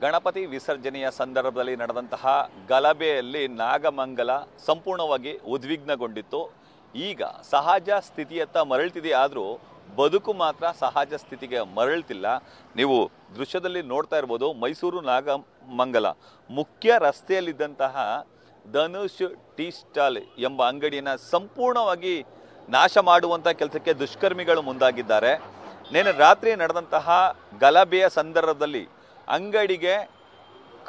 ಗಣಪತಿ ವಿಸರ್ಜನೆಯ ಸಂದರ್ಭದಲ್ಲಿ ನಡೆದಂತಹ ಗಲಭೆಯಲ್ಲಿ ನಾಗಮಂಗಲ ಸಂಪೂರ್ಣವಾಗಿ ಉದ್ವಿಗ್ನಗೊಂಡಿತ್ತು. ಈಗ ಸಹಜ ಸ್ಥಿತಿಯತ್ತ ಮರಳುತ್ತಿದೆ. ಆದರೂ ಬದುಕು ಮಾತ್ರ ಸಹಜ ಸ್ಥಿತಿಗೆ ಮರಳುತ್ತಿಲ್ಲ. ನೀವು ದೃಶ್ಯದಲ್ಲಿ ನೋಡ್ತಾ ಇರ್ಬೋದು, ಮೈಸೂರು ನಾಗಮಂಗಲ ಮುಖ್ಯ ರಸ್ತೆಯಲ್ಲಿದ್ದಂತಹ ಧನುಷ್ ಟೀ ಸ್ಟಾಲ್ ಎಂಬ ಅಂಗಡಿಯನ್ನು ಸಂಪೂರ್ಣವಾಗಿ ನಾಶ ಮಾಡುವಂಥ ಕೆಲಸಕ್ಕೆ ದುಷ್ಕರ್ಮಿಗಳು ಮುಂದಾಗಿದ್ದಾರೆ. ನಿನ್ನೆ ರಾತ್ರಿ ನಡೆದಂತಹ ಗಲಭೆಯ ಸಂದರ್ಭದಲ್ಲಿ ಅಂಗಡಿಗೆ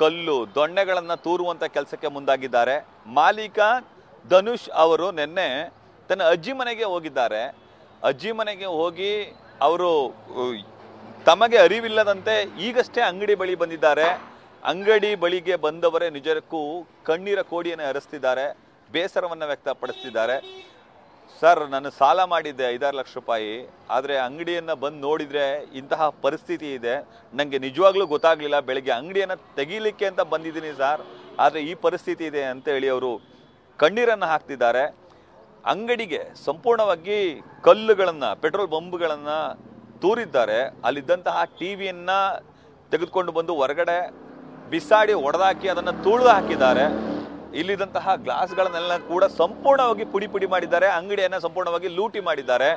ಕಲ್ಲು ದೊಣ್ಣೆಗಳನ್ನು ತೂರುವಂಥ ಕೆಲಸಕ್ಕೆ ಮುಂದಾಗಿದ್ದಾರೆ. ಮಾಲೀಕ ಧನುಷ್ ಅವರು ನಿನ್ನೆ ತನ್ನ ಅಜ್ಜಿ ಮನೆಗೆ ಹೋಗಿದ್ದಾರೆ. ಅಜ್ಜಿ ಮನೆಗೆ ಹೋಗಿ ಅವರು ತಮಗೆ ಅರಿವಿಲ್ಲದಂತೆ ಈಗಷ್ಟೇ ಅಂಗಡಿ ಬಳಿ ಬಂದಿದ್ದಾರೆ. ಅಂಗಡಿ ಬಳಿಗೆ ಬಂದವರೇ ನಿಜಕ್ಕೂ ಕಣ್ಣೀರ ಕೋಡಿಯನ್ನು ಹರಿಸ್ತಿದ್ದಾರೆ, ಬೇಸರವನ್ನು ವ್ಯಕ್ತಪಡಿಸ್ತಿದ್ದಾರೆ. ಸರ್, ನಾನು ಸಾಲ ಮಾಡಿದ್ದೆ 5-6 ಲಕ್ಷ ರೂಪಾಯಿ, ಆದರೆ ಅಂಗಡಿಯನ್ನು ಬಂದು ನೋಡಿದರೆ ಇಂತಹ ಪರಿಸ್ಥಿತಿ ಇದೆ. ನನಗೆ ನಿಜವಾಗ್ಲೂ ಗೊತ್ತಾಗಲಿಲ್ಲ. ಬೆಳಗ್ಗೆ ಅಂಗಡಿಯನ್ನು ತೆಗೀಲಿಕ್ಕೆ ಅಂತ ಬಂದಿದ್ದೀನಿ ಸರ್, ಆದರೆ ಈ ಪರಿಸ್ಥಿತಿ ಇದೆ ಅಂತ ಹೇಳಿ ಅವರು ಕಣ್ಣೀರನ್ನು ಹಾಕ್ತಿದ್ದಾರೆ. ಅಂಗಡಿಗೆ ಸಂಪೂರ್ಣವಾಗಿ ಕಲ್ಲುಗಳನ್ನು, ಪೆಟ್ರೋಲ್ ಬಂಬ್ಗಳನ್ನು ತೂರಿದ್ದಾರೆ. ಅಲ್ಲಿದ್ದಂತಹ ಟಿವಿಯನ್ನು ತೆಗೆದುಕೊಂಡು ಬಂದು ಹೊರಗಡೆ ಬಿಸಾಡಿ ಹೊಡೆದಾಕಿ ಅದನ್ನು ತುಳಿದು ಹಾಕಿದ್ದಾರೆ. ಇಲ್ಲಿದ್ದಂತಹ ಗ್ಲಾಸ್ಗಳನ್ನೆಲ್ಲ ಕೂಡ ಸಂಪೂರ್ಣವಾಗಿ ಪುಡಿ ಪುಡಿ ಮಾಡಿದ್ದಾರೆ. ಅಂಗಡಿಯನ್ನು ಸಂಪೂರ್ಣವಾಗಿ ಲೂಟಿ ಮಾಡಿದ್ದಾರೆ.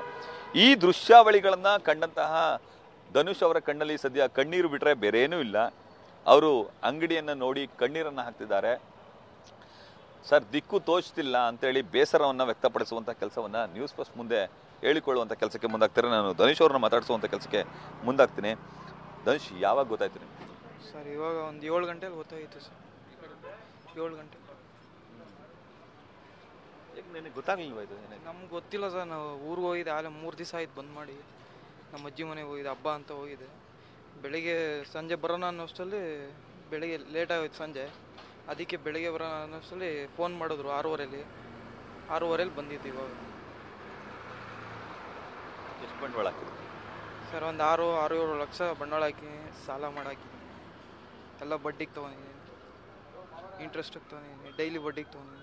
ಈ ದೃಶ್ಯಾವಳಿಗಳನ್ನು ಕಂಡಂತಹ ಧನುಷ್ ಅವರ ಕಣ್ಣಲ್ಲಿ ಸದ್ಯ ಕಣ್ಣೀರು ಬಿಟ್ಟರೆ ಬೇರೆ ಏನೂ ಇಲ್ಲ. ಅವರು ಅಂಗಡಿಯನ್ನು ನೋಡಿ ಕಣ್ಣೀರನ್ನು ಹಾಕ್ತಿದ್ದಾರೆ. ಸರ್, ದಿಕ್ಕು ತೋಚ್ತಿಲ್ಲ ಅಂತೇಳಿ ಬೇಸರವನ್ನು ವ್ಯಕ್ತಪಡಿಸುವಂಥ ಕೆಲಸವನ್ನು ನ್ಯೂಸ್ ಫಸ್ಟ್ ಮುಂದೆ ಹೇಳಿಕೊಳ್ಳುವಂಥ ಕೆಲಸಕ್ಕೆ ಮುಂದಾಗ್ತಾರೆ. ನಾನು ಧನುಷ್ ಅವ್ರನ್ನ ಮಾತಾಡಿಸುವಂಥ ಕೆಲಸಕ್ಕೆ ಮುಂದಾಗ್ತೀನಿ. ಧನುಷ್, ಯಾವಾಗ ಗೊತ್ತಾಯ್ತು ನಿಮಗೆ? ಸರ್, ಇವಾಗ ಒಂದು 7 ಗಂಟೆಲಿ ಗೊತ್ತಾಯಿತು ಸರ್. 7 ಗಂಟೆ. ಈಗ ನನಗೆ ಗೊತ್ತಾಗಲಿಲ್ವ ಇದು? ನಮ್ಗೆ ಗೊತ್ತಿಲ್ಲ ಸರ್. ನಾವು ಊರಿಗೆ ಹೋಗಿದ್ದೆ, ಆಲೆ 3 ದಿವಸ ಆಯ್ತು ಬಂದ್ ಮಾಡಿ. ನಮ್ಮ ಅಜ್ಜಿ ಮನೆಗೆ ಹೋಗಿದ್ದೆ, ಹಬ್ಬ ಅಂತ ಹೋಗಿದೆ. ಬೆಳಿಗ್ಗೆ ಸಂಜೆ ಬರೋಣ ಅನ್ನೋಷ್ಟರಲ್ಲಿ ಬೆಳಿಗ್ಗೆ ಲೇಟ್ ಆಗೋಯ್ತು ಸಂಜೆ. ಅದಕ್ಕೆ ಬೆಳಿಗ್ಗೆ ಬರೋಣ ಅನ್ನೋಷ್ಟರಲ್ಲಿ ಫೋನ್ ಮಾಡಿದ್ರು 6:30 ಬಂದಿದ್ದು. ಇವಾಗ ಎಷ್ಟು ಬಂಡವಾಳ ಹಾಕಿದ್ರು ಸರ್? ಒಂದು 6-7 ಲಕ್ಷ ಬಂಡವಾಳ ಹಾಕಿ ಸಾಲ ಮಾಡಾಕಿದ್ದೀನಿ. ಎಲ್ಲ ಬಡ್ಡಿಗೆ ತೊಗೊಂಡಿದ್ದೀನಿ, ಇಂಟ್ರೆಸ್ಟಿಗೆ ತೊಗೊಂಡಿದ್ದೀನಿ, ಡೈಲಿ ಬಡ್ಡಿಗೆ ತೊಗೊಂಡಿದ್ದೀನಿ.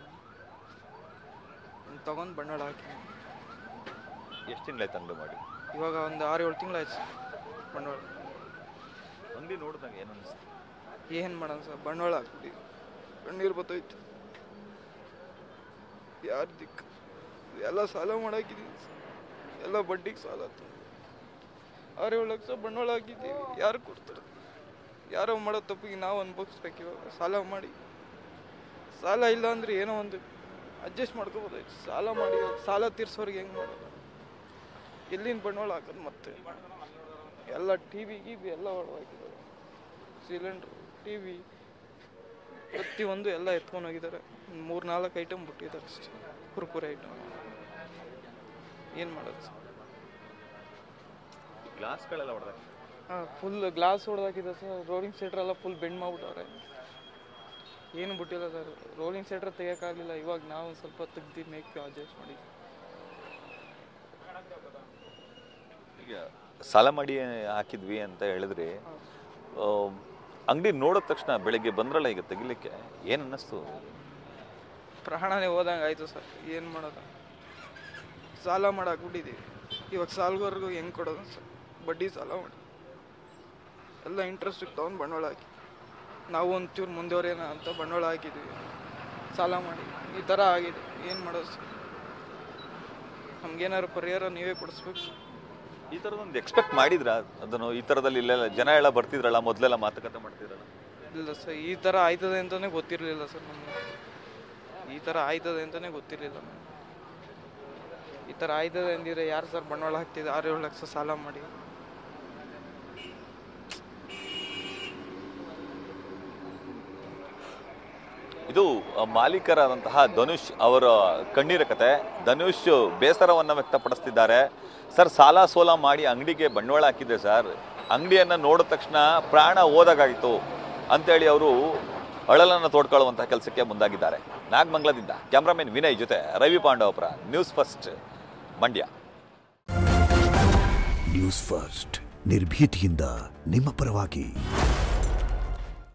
ತೊಗೊಂಡು ಬಂಡವಾಳ ಹಾಕಿದ್ದೀನಿ. ಎಷ್ಟು ತಿಂಗಳಾಯ್ತು ಅಂಗಡಿ ಮಾಡಿ? ಇವಾಗ ಒಂದು 6-7 ತಿಂಗಳಾಯ್ತು ಸರ್ ಬಂಡವಾಳ. ಅಂಗಡಿ ನೋಡಿದಾಗ ಏನು ಅನಿಸ್ತು? ಏನು ಮಾಡೋಣ ಸರ್, ಬಂಡವಾಳ ಹಾಕ್ಬಿಟ್ಟು ಕಣ್ಣೀರು ಬತ್ತೋಯ್ತು. ಯಾರು ದಿಕ್ಕು? ಎಲ್ಲ ಸಾಲ ಮಾಡಾಕಿದ್ದೀವಿ, ಎಲ್ಲ ಬಡ್ಡಿಗೆ ಸಾಲ. 6-7 ಲಕ್ಷ ಬಂಡವಾಳ ಹಾಕಿದ್ದೀವಿ. ಯಾರು ಕೊಡ್ತಾರೆ? ಯಾರೋ ಮಾಡೋ ತಪ್ಪಿಗೆ ನಾವು ಅನ್ಭವಿಸ್ಬೇಕು. ಇವಾಗ ಸಾಲ ಮಾಡಿ, ಸಾಲ ಇಲ್ಲ ಅಂದರೆ ಏನೋ ಒಂದು ಅಡ್ಜಸ್ಟ್ ಮಾಡ್ಕೋಬೋದಾಯ್ತು. ಸಾಲ ಮಾಡಿ ಸಾಲ ತೀರ್ಸೋರಿಗೆ ಹೆಂಗೆ ಮಾಡೋದು? ಎಲ್ಲಿಂದ ಬಂಡವಾಳ ಹಾಕೋದು? ಮತ್ತೆ ಎಲ್ಲ ಟಿವಿ ಎಲ್ಲ ಹೊಡೆದಾಕಿದ್ದಾರೆ. ಸಿಲಿಂಡ್ರು, ಟಿವಿ ಪ್ರತಿಯೊಂದು ಎಲ್ಲ ಎತ್ಕೊಂಡು ಹೋಗಿದ್ದಾರೆ. 3-4 ಐಟಮ್ ಬಿಟ್ಟಿದ್ದಾರೆ ಅಷ್ಟೇ, ಕುರ್ಕುರೆ ಐಟಮ್. ಏನು ಮಾಡೋದು ಸರ್? ಗ್ಲಾಸ್ಗಳೆಲ್ಲ ಹೊಡೆದಾಕಿ? ಹಾಂ, ಫುಲ್ ಗ್ಲಾಸ್ ಹೊಡೆದಾಕಿದೆ ಸರ್. ರೋಲಿಂಗ್ ಸೆಟ್ರೆಲ್ಲ ಫುಲ್ ಬೆಂಡ್ ಮಾಡಿಬಿಟ್ಟವ್ರೆ. ಏನು ಬಿಟ್ಟಿಲ್ಲ ಸರ್. ರೋಲಿಂಗ್ ಸೆಟ್ರ್ ತೆಗಿಯೋಕ್ಕಾಗಲಿಲ್ಲ. ಇವಾಗ ನಾವು ಸ್ವಲ್ಪ ತೆಗ್ದು ಮೇಕ್ ಅಡ್ಜಸ್ಟ್ ಮಾಡಿ. ಈಗ ಸಾಲ ಮಾಡಿ ಹಾಕಿದ್ವಿ ಅಂತ ಹೇಳಿದ್ರಿ. ಅಂಗಡಿ ನೋಡಿದ ತಕ್ಷಣ ಬೆಳಗ್ಗೆ ಬಂದ್ರಲ್ಲ ಈಗ ತೆಗಿಲಿಕ್ಕೆ, ಏನು ಅನ್ನಿಸ್ತು? ಪ್ರಾಣನೇ ಹೋದಂಗೆ ಆಯಿತು ಸರ್. ಏನು ಮಾಡೋದು? ಸಾಲ ಮಾಡಾಕ್ಬಿಟ್ಟಿದ್ದೀವಿ. ಇವಾಗ ಸಾಲಗಾರರಿಗೂ ಹೆಂಗೆ ಕೊಡೋದು ಸರ್? ಬಡ್ಡಿ ಸಾಲ ಮಾಡಿ ಎಲ್ಲ ಇಂಟ್ರೆಸ್ಟಿಗೆ ತೊಗೊಂಡು ಬಂಡವಾಳ ಹಾಕಿ ನಾವು ಒಂಚೂರು ಮುಂದುವರಿಯೋಣ ಅಂತ ಬಂಡವಾಳ ಹಾಕಿದ್ವಿ. ಸಾಲ ಮಾಡಿ ಈ ಥರ ಆಗಿದೆ. ಏನು ಮಾಡೋದು ಸರ್? ನಮ್ಗೇನಾದ್ರು ಪರಿಹಾರ ನೀವೇ ಕೊಡಿಸ್ಬೇಕು. ಈ ಥರದೊಂದು ಎಕ್ಸ್ಪೆಕ್ಟ್ ಮಾಡಿದ್ರಾ ಅದನ್ನು? ಈ ಥರದಲ್ಲಿ ಇಲ್ಲೆಲ್ಲ ಜನ ಎಲ್ಲ ಬರ್ತಿದ್ರಲ್ಲ, ಮೊದಲೆಲ್ಲ ಮಾತುಕತೆ ಮಾಡ್ತಿದ್ರಲ್ಲ? ಇಲ್ಲ ಸರ್, ಈ ಥರ ಆಯ್ತದೆ ಅಂತಲೇ ಗೊತ್ತಿರಲಿಲ್ಲ ಸರ್ ನಮಗೆ. ಈ ಥರ ಆಯ್ತದೆ ಅಂತಲೇ ಗೊತ್ತಿರಲಿಲ್ಲ ನಮಗೆ. ಈ ಥರ ಆಯ್ತದೆ ಅಂದಿದ್ರೆ ಯಾರು ಸರ್ ಬಂಡವಾಳ ಹಾಕ್ತಿದ್ದೆ 6-7 ಲಕ್ಷ ಸಾಲ ಮಾಡಿ? ಇದು ಮಾಲೀಕರಾದಂತಹ ಧನುಷ್ ಅವರ ಕಣ್ಣೀರ ಕತೆ. ಧನುಷ್ ಬೇಸರವನ್ನು ವ್ಯಕ್ತಪಡಿಸ್ತಿದ್ದಾರೆ. ಸರ್, ಸಾಲ ಸೋಲ ಮಾಡಿ ಅಂಗಡಿಗೆ ಬಂಡವಾಳ ಹಾಕಿದ್ದೆ ಸರ್, ಅಂಗಡಿಯನ್ನು ನೋಡಿದ ತಕ್ಷಣ ಪ್ರಾಣ ಹೋದಾಗಾಯಿತು ಅಂತೇಳಿ ಅವರು ಅಳಲನ್ನು ತೋಡ್ಕೊಳ್ಳುವಂಥ ಕೆಲಸಕ್ಕೆ ಮುಂದಾಗಿದ್ದಾರೆ. ನಾಗಮಂಗಲದಿಂದ ಕ್ಯಾಮ್ರಾಮನ್ ವಿನಯ್ ಜೊತೆ Ravi Pandavapura, news first, Mandya. News first, ನಿರ್ಭೀತಿಯಿಂದ ನಿಮ್ಮ ಪರವಾಗಿ.